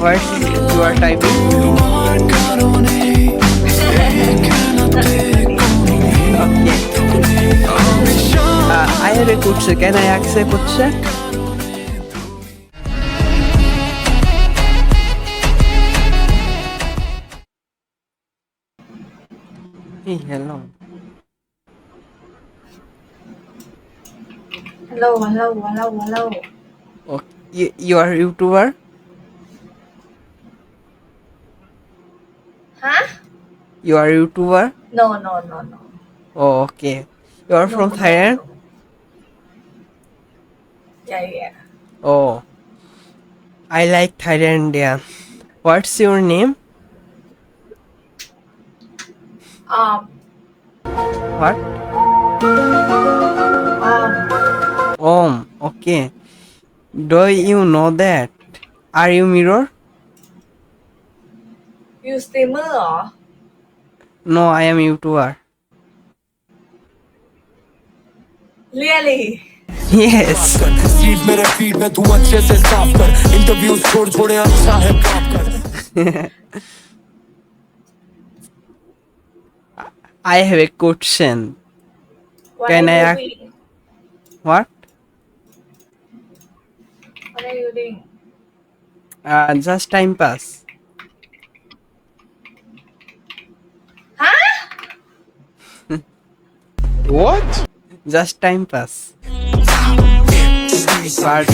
What you are typing? Okay. I have a question. Can I ask a question? Hey, hello. Hello. Okay. You are YouTuber? Huh? You are YouTuber? No. Oh, okay. You are from Thailand? No. Yeah. Oh, I like Thailand. Yeah. What's your name? Um, What? um, Okay. Do you know that? Are you mirror? you streamer เหรอ No, I am YouTuber. Really? Yes. Seat मेरे feed में तू अच्छे से साफ कर interviews छोड़े अच्छा है काम कर I have a question. What Can are I you ask? doing? What? What are you doing? Just time pass. Huh? What? Just time pass. But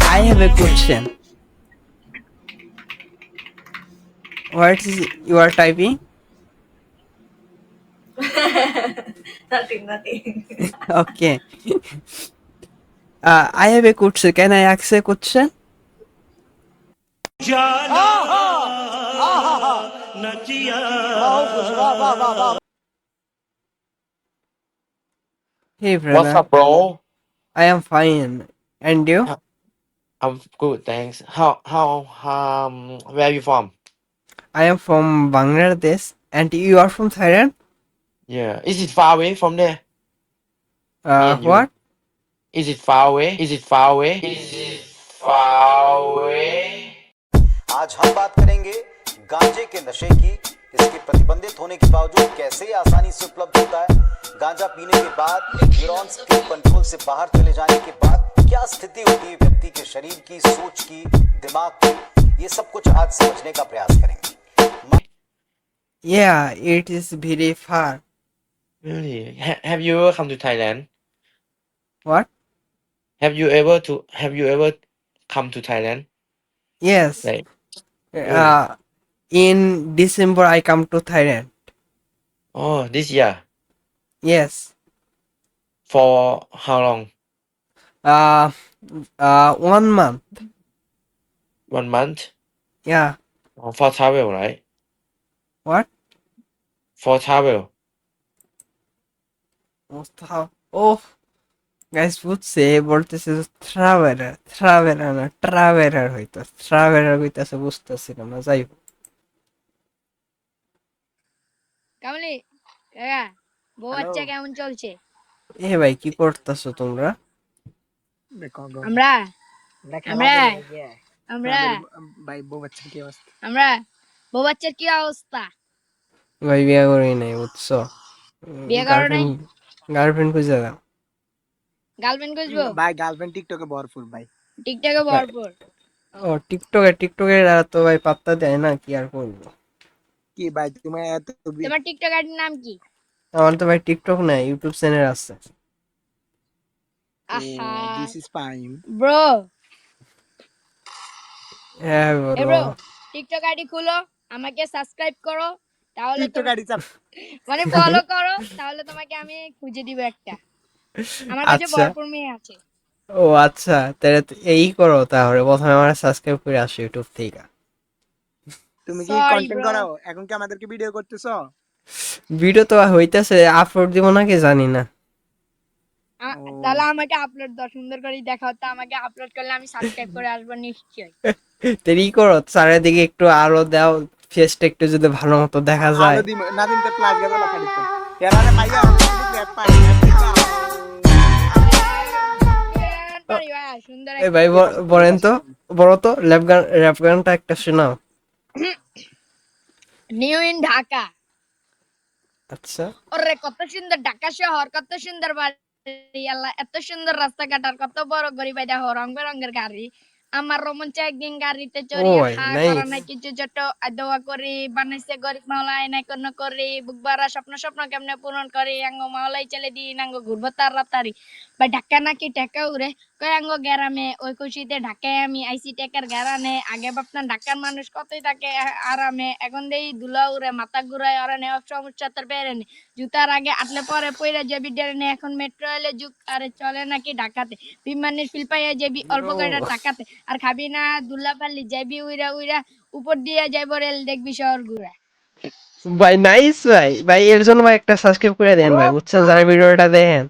I have a question. What is you are typing? Nothing. Okay. I have a question. Can I ask a question? Hey, What's brother. up, bro? I am fine. And you? I'm good, thanks. Where are you from? I am from Bangladesh. And you are from Thailand? Yeah. Is it far away from there? Me and you. What? Is it far away? Is it far away? Is it far away? आज हम बात करेंगे गांजे के नशे की इसके प्रतिबंधित होने के बावजूद कैसे आसानी से उपलब्ध होता है गांजा पीने के बाद न्यूरॉन्स के कंट्रोल से बाहर चले जाने के बाद क्या स्थिति होती है व्यक्ति के शरीर की सोच की दिमाग की ये सब कुछ आज समझने का प्रयास करेंगे Yeah, it is very far. Really? Have you ever come to Thailand? What? Have you ever come to Thailand? Yes. Like, In December I come to Thailand. oh, this year. Yes. For how long? 1 month. 1 month? Yeah. Oh, for travel, right? What? For travel. Oh, guys বুঝছে বলতেছে traveller হইতেছে বুঝতেছিলাম না যাই হোক কামলি কাকা বউ বাচ্চা কেমন চলছে এ ভাই কি করতেছো তোমরা আমরা আমরা আমরা ভাই বউ বাচ্চার কি অবস্থা আমরা বউ বাচ্চার কি অবস্থা ভাই বিয়ে করি নাই বুঝছো বিয়ে করো নাই গার্লফ্রেন্ড খুঁজে দাও গার্লফ্রেন্ড খুঁজবো ভাই গার্লফ্রেন্ড টিকটকে ভরপুর ভাই টিকটকে ভরপুর ও টিকটকে তো ভাই পাত্তা দেয় না কি আর করবো কি ভাই তোমার এত তোমার টিকটক আইডির নাম কি আমার তো ভাই টিকটক নাই ইউটিউব চ্যানেল আছে আহা দিস ইজ ফাইন ব্রো হ্যাঁ ব্রো টিকটক আইডি খুলো আমাকে সাবস্ক্রাইব করো তাহলে টিকটক আইডি চাপ মানে ফলো করো তাহলে তোমাকে আমি খুঁজে দিব একটা আমার কাছে আচ্ছা ভরপুর মেয়ে আছে ও আচ্ছা তাহলে এই করো তাহলে প্রথমে আমার সাবস্ক্রাইব করে আসো ইউটিউব থেকে তুমি কি Sorry, কন্টেন্ট bro. করো এখন কি আমাদেরকে ভিডিও করতেছো ভিডিও তো হইতাছে আপলোড দিব নাকি জানি না তাহলে আমাকে আপলোড দাও সুন্দর করে দেখাও তো আমাকে আপলোড করলে আমি সাবস্ক্রাইব করে আসবো নিশ্চয়ই দেরি করো চারিদিকে একটু আলো দাও ফেসটা একটু যদি ভালো মতো দেখা যায় আলো দিম না দিন তো প্লাস গেল লাফা দিতে এরারে মাইয়া গ্যাপ পাই পারি ভাই, সুন্দর এই একটা ভাই বলেন তো, বলো তো র্যাপ গানটা একটা শোনাও। New in Dhaka. আচ্ছা, ওরে কত সুন্দর ঢাকা শহর, কত সুন্দর বাড়ি, আল্লাহ এত সুন্দর রাস্তাঘাট আর কত বড় গড়ি বাইদা রং বেরঙের গাড়ি। আমার রোমাঞ্চ একদিন গাড়িতে ও চড়িয়ে ভাই হা করা নাইস। নাই কিছু ছোট দোয়া করি বানাইছে গরিব মাওলাই নাই কোন করি বুক বারা স্বপ্ন স্বপ্ন কেমনে পূরণ করি আঙ্গ মাওলাই চলে দি নাঙ্গ ঘুরবো তাড়াতাড়ি বা ঢাকা নাকি টেকা উড়ে কয় আঙ্গ গ্যারামে ওই খুশিতে ঢাকায় আমি আইসি টেকার গ্যারানে আগে ভাবতাম ঢাকার মানুষ কতই থাকে আরামে এখন দেই ধুলা উড়ে মাথা ঘুরায় অরানে সমস্যা তোর বেরেনে জুতার আগে আটলে পরে পইরা যাবি ডেরেনে এখন মেট্রো এলে যুগ আরে চলে নাকি ঢাকাতে বিমানের ফিল পাইয়া যাবি অল্প কয়টা টাকাতে আর খাবি না দুল্লা পাল্লি যাবি উইরা উইরা উপর দিয়া যাইব রেল দেখবি শহর ঘুরা। ভাই নাইস ভাই, ভাই এর জন্য ভাই একটা সাবস্ক্রাইব করে দেন ভাই, বুঝছেন, যারা ভিডিওটা দেখেন।